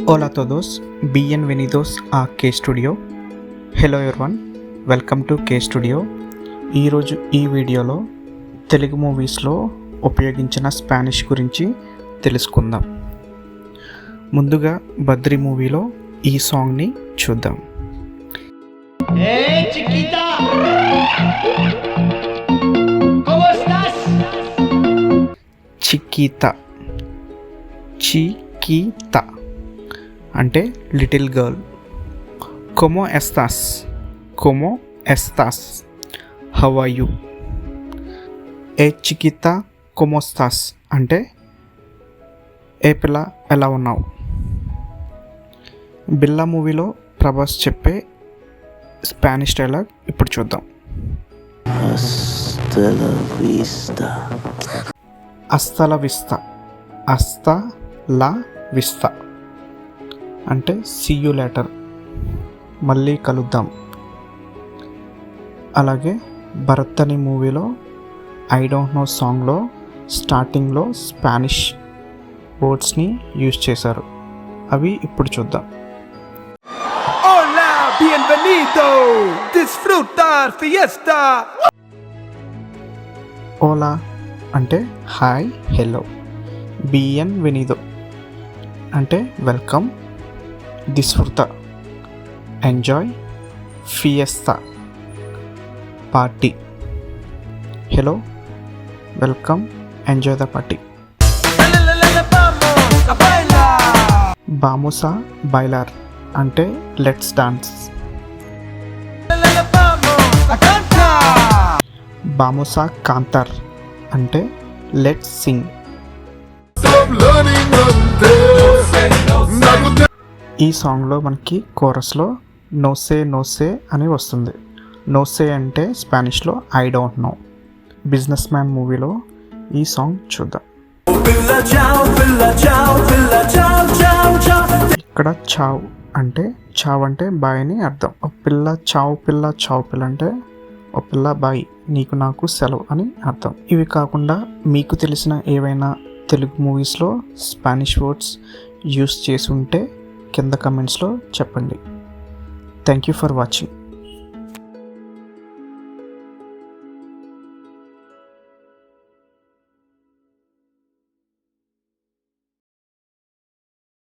Hola a todos, bienvenidos a K Studio. Hello everyone, welcome to K Studio. ఈరోజు ఈ వీడియోలో తెలుగు మూవీస్లో ఉపయోగించిన స్పానిష్ గురించి తెలుసుకుందాం. ముందుగా బద్రి మూవీలో ఈ సాంగ్ని చూద్దాం. చికీతా అంటే little girl. ¿Cómo estás? ¿Cómo estás? How are you? chiquita, ¿cómo estás? అంటే ఏ పిల్ల ఎలా ఉన్నావు. బిల్లా మూవీలో ప్రభాస్ చెప్పే స్పానిష్ డైలాగ్ ఇప్పుడు చూద్దాం. హasta la vista. హస్తా లా విస్తా అంటే సీ యూ లేటర్, మళ్ళీ కలుద్దాం. అలాగే భరత్ అనే మూవీలో ఐ డోంట్ నో సాంగ్లో స్టార్టింగ్లో స్పానిష్ వర్డ్స్ని యూజ్ చేశారు. అవి ఇప్పుడు చూద్దాం. Hola, bienvenido, disfrutar fiesta. Ola అంటే హాయ్, హలో. బిఎన్వెనిదో అంటే welcome. disfruta enjoy. fiesta party. Hello, welcome, enjoy the party. vamos a bailar అంటే let's dance. vamos a cantar అంటే లెట్స్ సింగ్. ఈ సాంగ్లో మనకి కోరస్లో నోసే నోసే అని వస్తుంది. నోసే అంటే స్పానిష్లో I don't know. Businessman మూవీలో ఈ సాంగ్ చూద్దాం. ఇక్కడ చావ్ అంటే బాయ్ అని అర్థం. ఒక పిల్ల చావ్ పిల్ల అంటే ఒక పిల్ల బాయ్, నీకు నాకు సెలవు అని అర్థం. ఇవి కాకుండా మీకు తెలిసిన ఏవైనా తెలుగు మూవీస్లో స్పానిష్ వర్డ్స్ యూస్ చేసి ఉంటే కింద కమెంట్స్లో చెప్పండి. Thank you for watching.